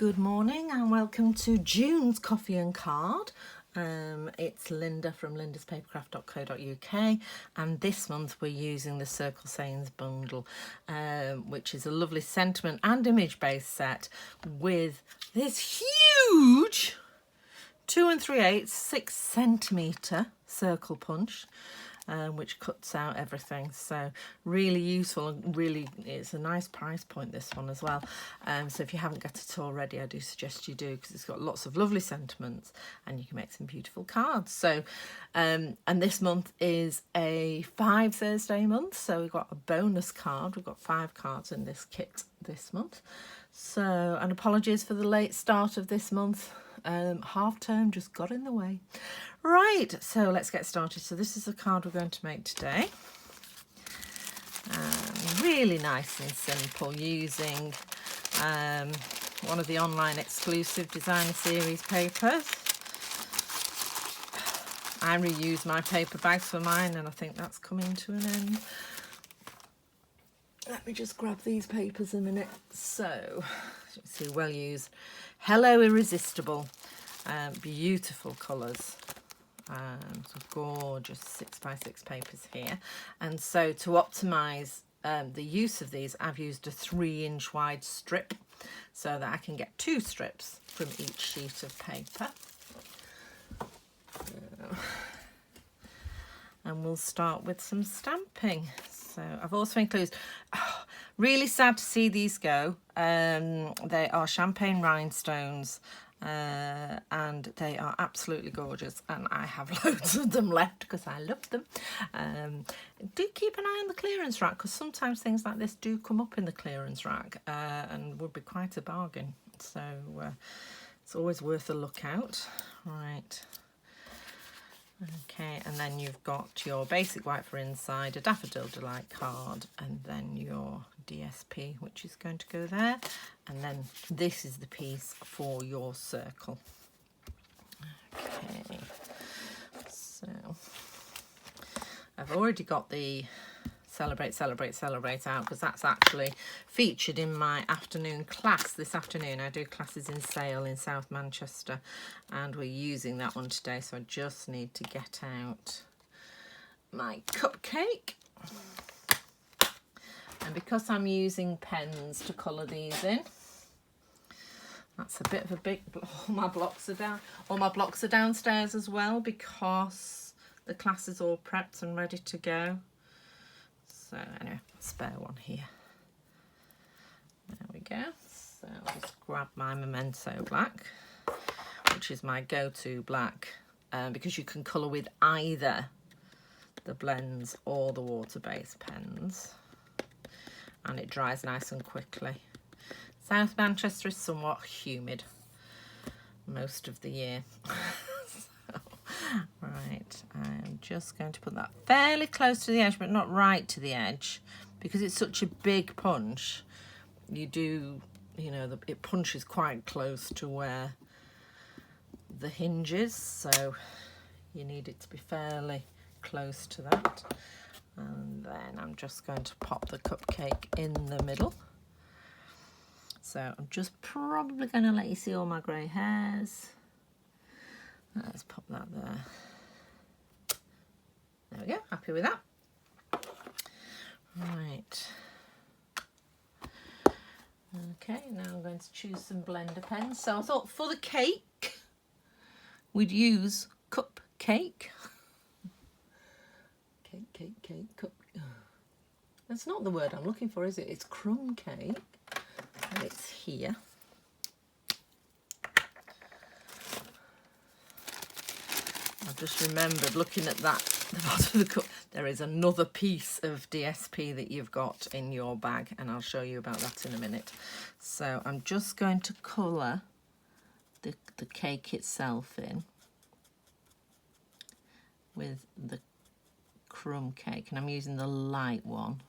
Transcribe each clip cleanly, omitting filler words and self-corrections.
Good morning and welcome to June's Coffee and Card. It's Linda from lindaspapercraft.co.uk, and this month we're using the Circle Sayings bundle, which is a lovely sentiment and image based set with this huge 2 3/8 6 centimetre circle punch, which cuts out everything. So really useful, and really it's a nice price point, this one as well. So if you haven't got it already, I do suggest you do, because it's got lots of lovely sentiments and you can make some beautiful cards. So and this month is a 5 Thursday month, so we've got a bonus card. We've got 5 cards in this kit this month. So, and apologies for the late start of this month. Half term just got in the way. Right, so let's get started. So this is the card we're going to make today. Really nice and simple, using one of the online exclusive designer series papers. I reuse my paper bags for mine, and I think that's coming to an end. Let me just grab these papers a minute. So, you see, well used. Hello Irresistible. Beautiful colours. Some gorgeous 6x6 papers here. And so to optimise the use of these, I've used a 3-inch wide strip so that I can get 2 strips from each sheet of paper. And we'll start with some stamping. So I've also included, really sad to see these go. They are champagne rhinestones, and they are absolutely gorgeous, and I have loads of them left because I love them. Do keep an eye on the clearance rack, because sometimes things like this do come up in the clearance rack and would be quite a bargain. So it's always worth a look out. Right. Okay, and then you've got your basic white for inside, a Daffodil Delight card, and then your DSP, which is going to go there. And then this is the piece for your circle. Okay, so I've already got the Celebrate, Celebrate, Celebrate out, because that's actually featured in my afternoon class this afternoon. I do classes in Sale in South Manchester, and we're using that one today. So I just need to get out my cupcake. And because I'm using pens to colour these in, that's a bit of a big, all my blocks are downstairs as well, because the class is all prepped and ready to go. So anyway, spare one here. There we go. So I'll just grab my Memento black, which is my go-to black, because you can colour with either the blends or the water-based pens, and it dries nice and quickly. South Manchester is somewhat humid most of the year. Right, I'm just going to put that fairly close to the edge, but not right to the edge, because it's such a big punch. You do, you know, it punches quite close to where the hinge is, so you need it to be fairly close to that. And then I'm just going to pop the cupcake in the middle. So I'm just probably going to let you see all my grey hairs. Let's pop that there. There we go, happy with that. Right. Okay, now I'm going to choose some blender pens. So I thought for the cake, we'd use cupcake. Cake, cup. That's not the word I'm looking for, is it? It's crumb cake. And it's here. I've just remembered, looking at that, the bottom of the cup, there is another piece of DSP that you've got in your bag, and I'll show you about that in a minute. So I'm just going to colour the cake itself in with the crumb cake, and I'm using the light one.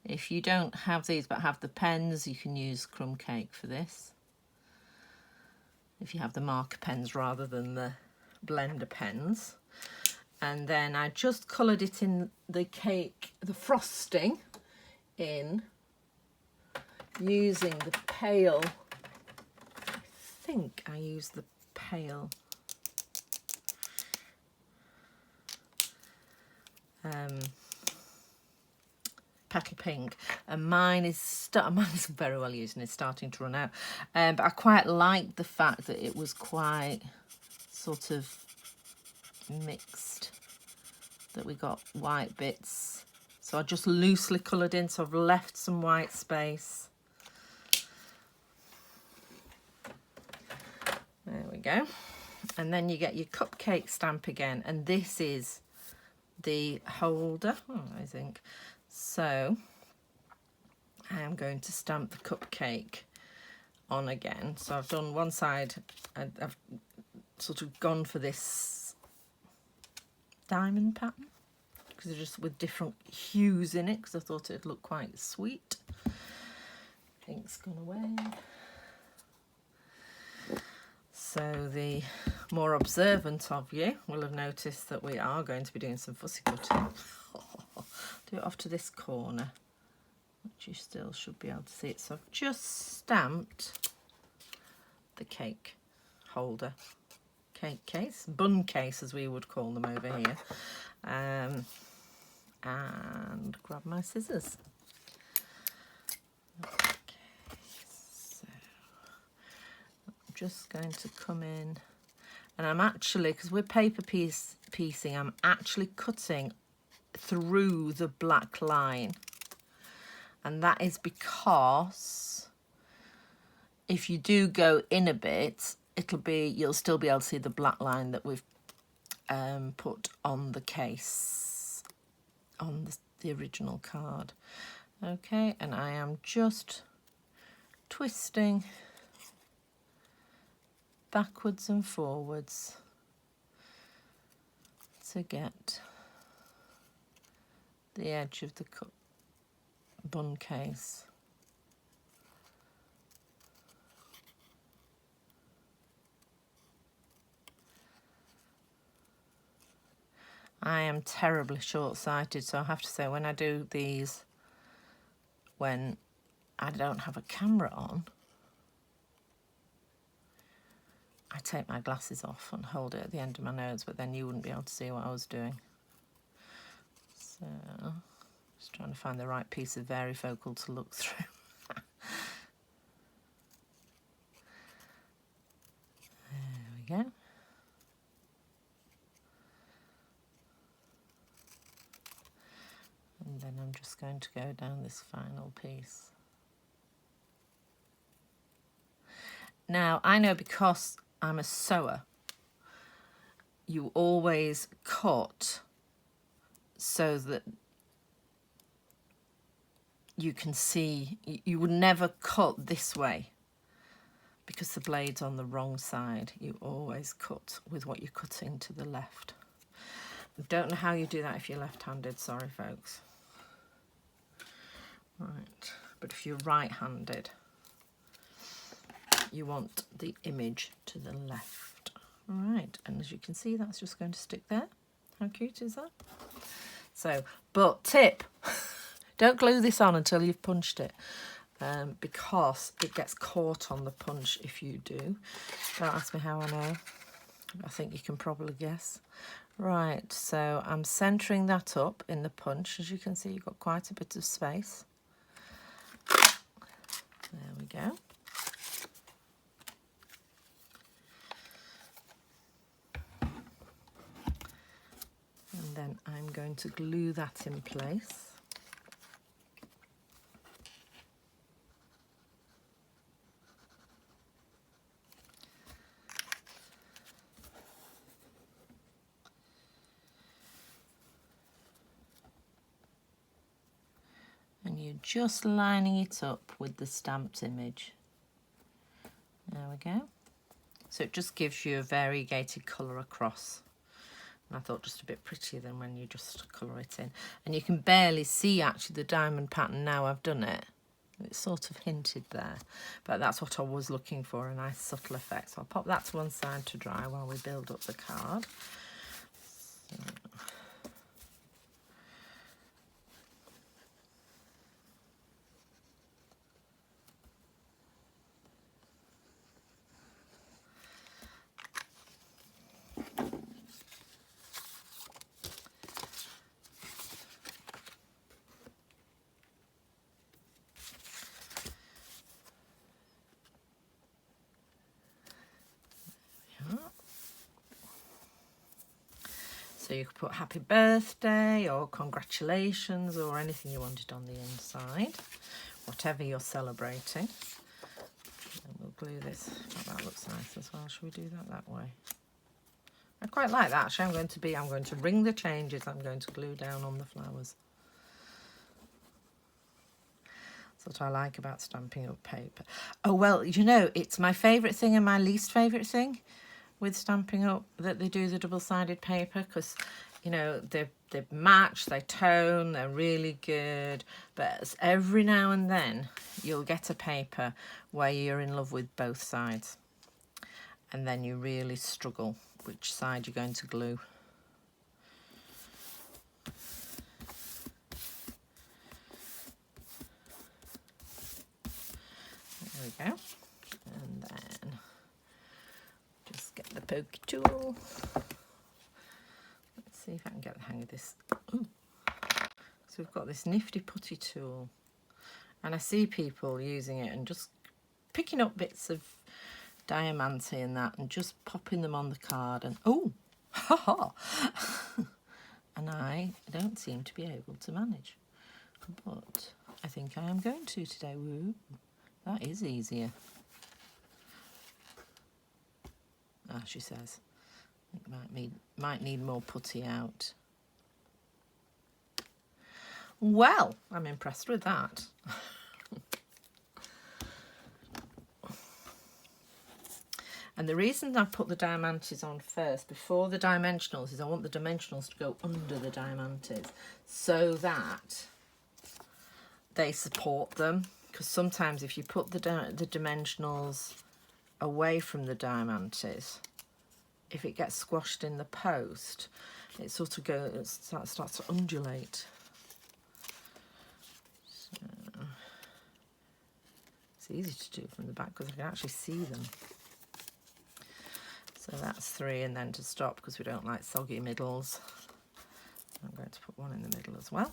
If you don't have these but have the pens, you can use crumb cake for this. If you have the marker pens rather than the blender pens. And then I just coloured it in the cake, the frosting, in using the pale, I think I used the pale petal pink, and mine is very well used and it's starting to run out, but I quite like the fact that it was quite sort of mixed, that we got white bits, so I just loosely coloured in, so I've left some white space. There we go. And then you get your cupcake stamp again, and this is the holder, I think. So I am going to stamp the cupcake on again. So I've done one side, I've sort of gone for this diamond pattern because they're just with different hues in it, because I thought it'd look quite sweet. Pink's gone away. So the more observant of you will have noticed that we are going to be doing some fussy cutting. Do it off to this corner, which you still should be able to see it. So I've just stamped the cake holder, cake case, bun case as we would call them over here, and grab my scissors. Just going to come in, and I'm actually, because we're paper piecing, I'm actually cutting through the black line, and that is because if you do go in a bit, you'll still be able to see the black line that we've put on the case, on the original card. Okay, and I am just twisting backwards and forwards to get the edge of the bun case. I am terribly short-sighted, so I have to say, when I do these when I don't have a camera on, I take my glasses off and hold it at the end of my nose, but then you wouldn't be able to see what I was doing. So, just trying to find the right piece of varifocal to look through. There we go. And then I'm just going to go down this final piece. Now, I know because I'm a sewer, you always cut so that you can see. You would never cut this way because the blade's on the wrong side. You always cut with what you're cutting to the left. I don't know how you do that if you're left-handed, sorry folks. Right, but if you're right-handed, you want the image to the left. All right, and as you can see, that's just going to stick there. How cute is that? So, but tip, don't glue this on until you've punched it, because it gets caught on the punch if you do. Don't ask me how I know. I think you can probably guess. Right, so I'm centering that up in the punch. As you can see, you've got quite a bit of space. There we go. And then I'm going to glue that in place. And you're just lining it up with the stamped image. There we go. So it just gives you a variegated colour across. And I thought just a bit prettier than when you just colour it in. And you can barely see actually the diamond pattern now I've done it. It's sort of hinted there. But that's what I was looking for, a nice subtle effect. So I'll pop that to one side to dry while we build up the card. So. So you could put happy birthday or congratulations or anything you wanted on the inside, whatever you're celebrating. And we'll glue this. Oh, that looks nice as well. Should we do that way? I quite like that. Actually, I'm going to ring the changes. I'm going to glue down on the flowers. That's what I like about Stampin' Up paper. Oh, well, you know, it's my favourite thing and my least favourite thing with Stampin' Up that they do the double-sided paper, because, you know, they match, they tone, they're really good, but every now and then you'll get a paper where you're in love with both sides, and then you really struggle which side you're going to glue. There we go. And then just get the pokey tool. Let's see if I can get the hang of this. Ooh. So we've got this nifty putty tool, and I see people using it and just picking up bits of diamante and that and just popping them on the card, and oh, ha ha. And I don't seem to be able to manage, but I think I am going to today. Woo. That is easier. Ah, she says. I think might need more putty out. Well, I'm impressed with that. And the reason I put the diamantes on first, before the dimensionals, is I want the dimensionals to go under the diamantes so that they support them. Because sometimes if you put the dimensionals away from the diamantes, if it gets squashed in the post, it sort of starts to undulate. So it's easy to do from the back because I can actually see them. So that's 3, and then to stop, because we don't like soggy middles, I'm going to put one in the middle as well.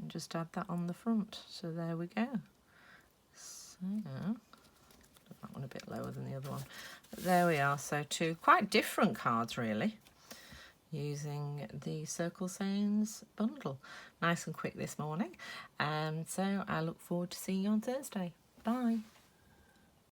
And just add that on the front. So there we go. So that one a bit lower than the other one. But there we are. So 2 quite different cards really, using the Circle Sayings bundle. Nice and quick this morning. So I look forward to seeing you on Thursday. Bye.